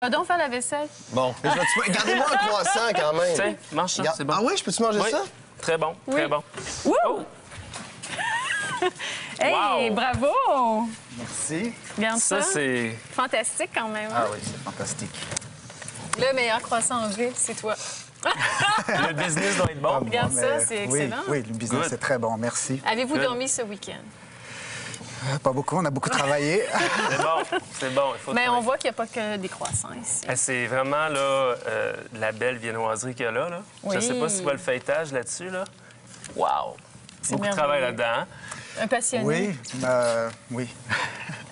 Va donc faire la vaisselle. Bon. Gardez-moi un croissant quand même. Tiens, mange ça, c'est bon. Ah oui, je peux-tu manger Oui. ça? Très bon, Oui. très bon. Wouh! Oh! Hey, Wow! bravo! Merci. Regarde ça. Ça, c'est... Fantastique quand même. Ah Hein? oui, c'est fantastique. Le meilleur croissant en ville, c'est toi. Le business doit être bon. Regarde ça, c'est oui, excellent. Oui, le business, Good. c'est très bon, merci. Avez-vous Good. dormi ce week-end? Pas beaucoup, on a beaucoup travaillé. C'est bon, c'est bon. Il faut Mais on travailler. voit qu'il n'y a pas que des croissants ici. Eh, c'est vraiment là, la belle viennoiserie qu'il y a là. Je ne sais pas si tu vois le fêtage là-dessus. Là. Wow! C'est Beaucoup de travail merveilleux. là-dedans. Hein? Un passionné. Oui, oui.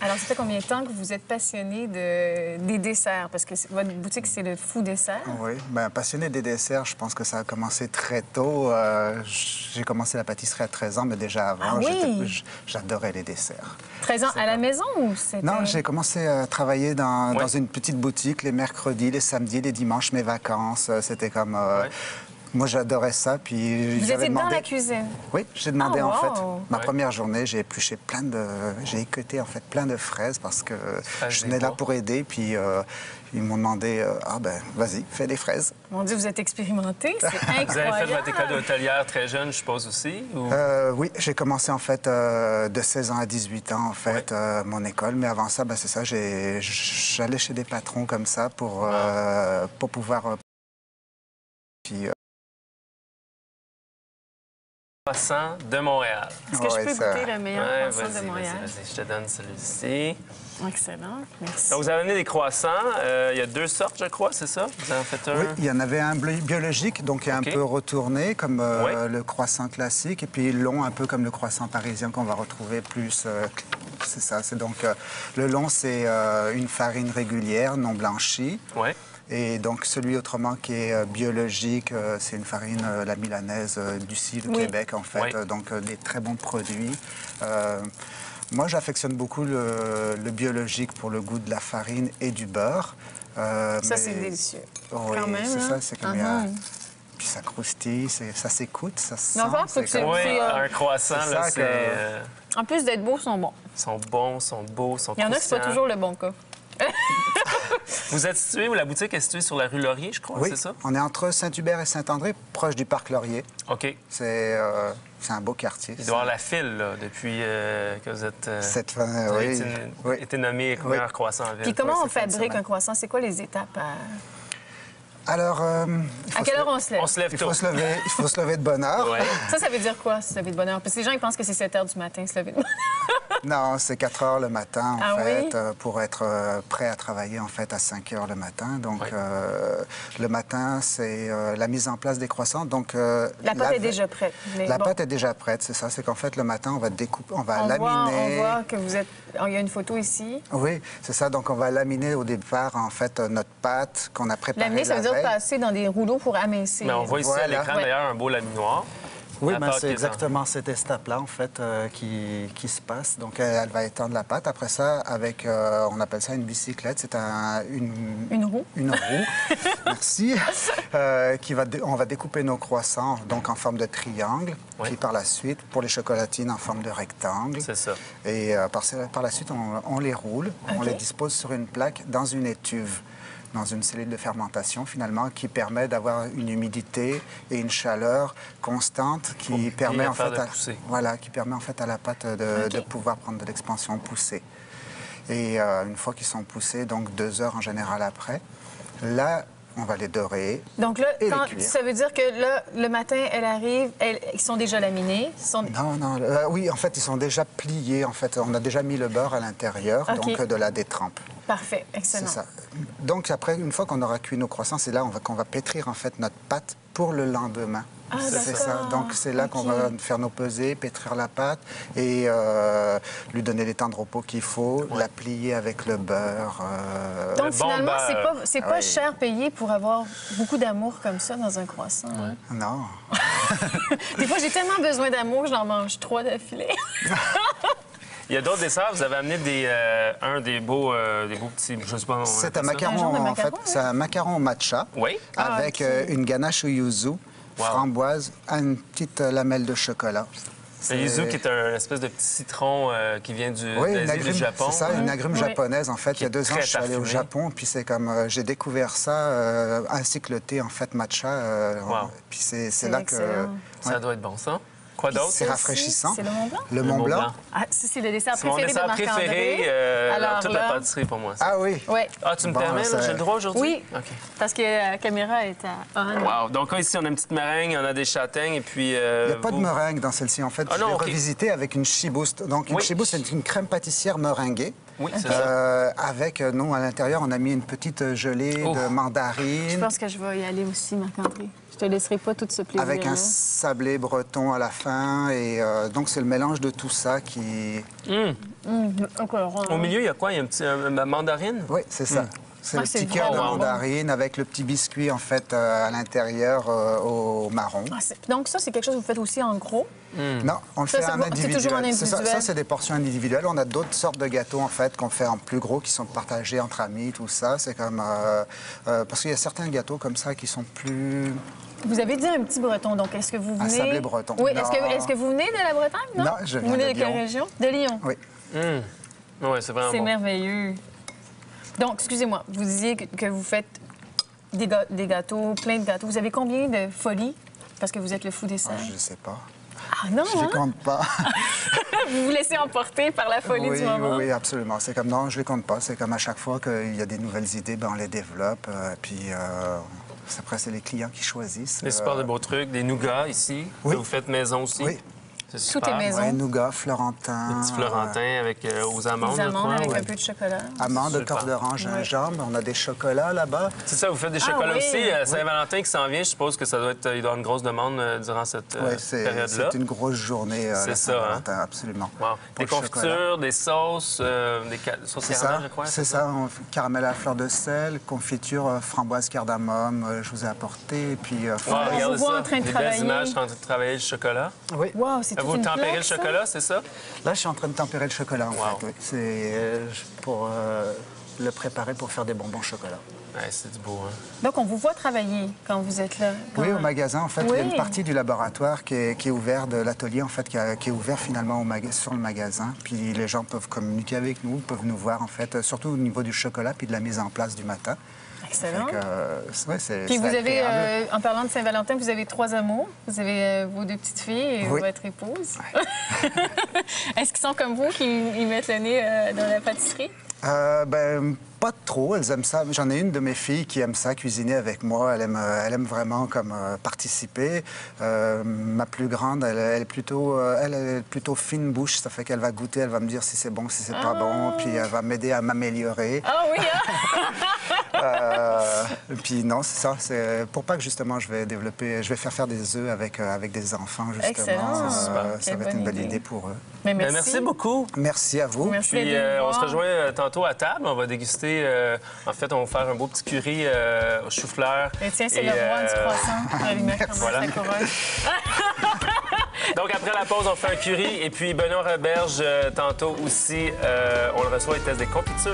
Alors, ça fait combien de temps que vous êtes passionné des desserts? Parce que votre boutique, c'est le Fou Dessert. Oui, ben, passionné des desserts, je pense que ça a commencé très tôt. J'ai commencé la pâtisserie à 13 ans, mais déjà avant, Ah oui? j'adorais les desserts. 13 ans à la maison ou c'était... Non, j'ai commencé à travailler dans une petite boutique les mercredis, les samedis, les dimanches, mes vacances. C'était comme... Moi, j'adorais ça, puis Vous j'avais étiez dans demandé... la cuisine? Oui, j'ai demandé Ah, en fait. wow! Ma Ouais. première journée, j'ai épluché j'ai équeuté en fait plein de fraises parce que je venais des là bois. pour aider, puis ils m'ont demandé ah ben vas-y, fais des fraises. Mon Dieu, vous êtes expérimenté, c'est incroyable. Vous avez fait votre école d'hôtelière très jeune, je suppose aussi? Ou... Oui, j'ai commencé en fait de 16 ans à 18 ans en fait mon école, mais avant ça, ben, c'est ça, j'allais chez des patrons comme ça pour pouvoir puis Croissant de Montréal. Est-ce que je ouais, peux ça- goûter le meilleur Ouais, croissant de Montréal? vas-y, je te donne celui-ci. Excellent, merci. Donc, vous avez amené des croissants. Il y a 2 sortes, je crois, c'est ça? Vous en faites un? Oui, il y en avait un biologique, donc OK. un peu retourné, comme Oui. le croissant classique, et puis long, un peu comme le croissant parisien qu'on va retrouver plus. C'est ça. C'est donc le long, c'est une farine régulière, non blanchie. Oui. Et donc celui autrement qui est biologique, c'est une farine, la milanaise d'Ussy, de Oui. Québec, en fait. Oui. Donc des très bons produits. Moi, j'affectionne beaucoup le biologique pour le goût de la farine et du beurre. Ça, mais- c'est délicieux. Oui, Quand même, c'est hein? ça, c'est comme puis ça croustille, ça s'écoute, ça se sent. Non, voir, faut que c'est- Oui, C'est, un croissant, c'est là, ça c'est... que- En plus d'être beaux, ils sont bons. Ils sont bons, sont beaux, sont Il y en a, c'est pas croustillants. toujours le bon cas. Vous êtes situé, ou la boutique est située sur la rue Laurier, je crois, Oui, c'est ça? on est entre Saint-Hubert et Saint-André, proche du parc Laurier. OK. C'est un beau quartier. Il doit y avoir la file, là, depuis que vous êtes... Cette vous avez oui. été nommé meilleur croissant en ville. Puis comment Ouais, on c'est fin de fabrique semaine. un croissant? C'est quoi les étapes? Alors, À quelle heure on se lève? On se lève il tôt. faut se lever de bonne heure. Ouais. Ça veut dire quoi, se lever de bonne heure? Parce que les gens, ils pensent que c'est 7 heures du matin, se lever de bonne heure. Non, c'est 4 heures le matin, Ah en fait, oui? pour être prêt à travailler, en fait, à 5 heures le matin. Donc, Ouais. le matin, c'est la mise en place des croissants. Donc, La pâte est déjà prête. Mais La bon, pâte est déjà prête, c'est ça. C'est qu'en fait, le matin, on va découper, on va on laminer. voit que vous êtes... Il y a une photo ici. Oui, c'est ça. Donc, on va laminer au départ, en fait, notre pâte qu'on a préparée Laminer, ça veut la dire veille. passer dans des rouleaux pour amincir. Mais on voit ici à Voilà. l'écran, Ouais. d'ailleurs, un beau laminoir. Oui, La ben, pâte qui c'est est en- exactement cette étape-là, en fait, qui se passe. Donc, elle va étendre la pâte. Après ça, avec, on appelle ça une bicyclette. C'est Une roue. Une roue, merci. On va découper nos croissants donc en forme de triangle. Oui. Puis par la suite, pour les chocolatines, en forme de rectangle. C'est ça. Et par la suite, on les roule. On OK. les dispose sur une plaque dans une étuve, dans une cellule de fermentation, finalement, qui permet d'avoir une humidité et une chaleur constante qui bien permet, en faire fait, de pousser. voilà, qui permet en fait à la pâte de OK. pouvoir prendre de l'expansion poussée. Et une fois qu'ils sont poussés, donc 2 heures en général après, là, on va les dorer. Donc là, Et les cuire. ça veut dire que là, le matin, elle arrive, ils sont déjà laminés. Non, oui, en fait, ils sont déjà pliés. En fait, on a déjà mis le beurre à l'intérieur, OK. donc de la détrempe. Parfait, C'est excellent. ça. Donc après, une fois qu'on aura cuit nos croissants, c'est là qu'on va pétrir en fait notre pâte pour le lendemain. Ah, C'est ça. d'accord. Donc c'est là qu'on OK. va faire nos pesées, pétrir la pâte et lui donner les temps de repos qu'il faut, la plier avec le beurre. Donc Le bon finalement, beurre. c'est pas Oui. cher payé pour avoir beaucoup d'amour comme ça dans un croissant. hein. Non. Des fois, j'ai tellement besoin d'amour que j'en mange 3 d'affilée. Il y a d'autres desserts. Vous avez amené des beaux petits... Je sais pas... on C'est appelle un ça. Un genre macaron, de en macaron, fait. C'est un macaron matcha Oui. avec OK. une ganache au yuzu, Wow. framboise, une petite lamelle de chocolat. Le yuzu, qui est un espèce de petit citron qui vient du Japon. C'est ça, une agrume japonaise, en fait. Il y a 2 ans, je suis allé au Japon, puis c'est comme... j'ai découvert ça, ainsi que le thé, en fait, matcha. Puis c'est là que... Ça doit être bon, ça. Quoi d'autre? C'est rafraîchissant. C'est le Mont Blanc? Le Mont Blanc. Ah, c'est le dessert C'est mon préféré de dessert préféré dans toute la pâtisserie pour moi. Ça. Ah oui? Oui. Ah, tu me permets, là, j'ai le droit aujourd'hui? Oui, parce que la caméra est à on. Wow. Donc là, ici, on a une petite meringue, on a des châtaignes, et puis... Il n'y a pas de meringue dans celle-ci, en fait. Ah, je l'ai revisité avec une Shiboost. Donc, une Shiboost, c'est une crème pâtissière meringuée. Oui, c'est ça. Avec, nous, à l'intérieur, on a mis une petite gelée de mandarine. Je pense que je vais y aller aussi, Marc-André. Je te laisserai pas tout ce plaisir. Avec un sablé breton à la fin. Et donc, c'est le mélange de tout ça qui... Au milieu, il y a quoi? Il y a un petit mandarine? Oui, c'est ça. C'est le petit c'est cœur de vraiment mandarine avec le petit biscuit, en fait, à l'intérieur au marron. Donc ça, c'est quelque chose que vous faites aussi en gros? Non, on le fait en individuel. C'est toujours en individuel? Ça, c'est des portions individuelles. On a d'autres sortes de gâteaux, en fait, qu'on fait en plus gros, qui sont partagés entre amis, tout ça. C'est comme... parce qu'il y a certains gâteaux comme ça qui sont plus... Vous avez dit un petit breton, donc est-ce que vous venez... Un sablé breton. Oui, est-ce que vous venez de la Bretagne, non? Non, je viens vous venez de de quelle Lyon. région? De Lyon. Oui. Oui, c'est vraiment C'est bon. merveilleux. Donc, excusez-moi, vous disiez que vous faites des gâteaux, plein de gâteaux. Vous avez combien de folies? Parce que vous êtes le fou dessert. Je ne sais pas. Ah non, Je ne compte pas. Vous vous laissez emporter par la folie du moment? Oui, absolument. C'est comme, non, je ne les compte pas. C'est comme à chaque fois qu'il y a des nouvelles idées, ben, on les développe. Puis après, c'est les clients qui choisissent. Des super de beaux trucs, des nougats ici, que vous faites maison aussi. Oui. C'est super. Tout est maison. Oui, nougat, florentin. Des petits florentins avec aux amandes. Des je amandes crois, avec ouais. un peu de chocolat. Amandes, Super. corde d'orange, gingembre. On a des chocolats là-bas. C'est ça, vous faites des chocolats oui. aussi. Saint-Valentin qui s'en vient, je suppose que ça doit être, il doit y avoir une grosse demande durant cette Oui, période-là. c'est une grosse journée. C'est la ça, hein? Saint-Valentin, absolument. Wow. Pour Des le confitures, chocolat. des sauces, sauces C'est caramel, ça, je crois. c'est ça. Caramel à la fleur de sel, confiture, framboise cardamome, je vous ai apporté. Et puis, Wow, On regardez vous voit ça. en train de des travailler. belles images en train de travailler le chocolat. oui. Wow, c'est toute Vous une tempérez plaque, le ça. chocolat, c'est ça? Là, je suis en train de tempérer le chocolat, en Wow. fait. Oui. C'est pour le préparer pour faire des bonbons au chocolat. Ouais, c'est du beau, hein? Donc, on vous voit travailler quand vous êtes là. Oui, au magasin, en fait, il y a Oui. une partie du laboratoire qui est ouvert, de l'atelier, en fait, qui est ouvert finalement sur le magasin. Puis les gens peuvent communiquer avec nous, peuvent nous voir, en fait, surtout au niveau du chocolat puis de la mise en place du matin. Excellent. Fait que, ouais, c'est Puis vous c'est avez, agréable. en parlant de Saint-Valentin, vous avez 3 amours. Vous avez vos 2 petites filles et Oui. votre épouse. Est-ce qu'ils sont comme vous, qui ils mettent le nez dans la pâtisserie? Ben, pas trop, elles aiment ça. J'en ai une de mes filles qui aime ça, cuisiner avec moi. Elle aime vraiment comme participer. Ma plus grande, elle est plutôt fine bouche. Ça fait qu'elle va goûter, elle va me dire si c'est bon, si c'est pas bon. Puis elle va m'aider à m'améliorer. Ah oui, hein? Puis non, c'est ça. C'est pour pas que justement je vais faire des œufs avec des enfants justement. Excellent. C'est super. Ça Quelle va être une bonne bonne idée. idée pour eux. Mais Ben, merci beaucoup. Merci à vous. Merci Puis d'être venu on se voir. rejoint tantôt à table. On va déguster. En fait, on va faire un beau petit curry au chou-fleur. Et tiens, c'est le roi du croissant. Allumé comment Voilà. ça couronne. Donc, après la pause, on fait un curry. Et puis, Benoît Roberge, tantôt aussi, on le reçoit et teste des confitures.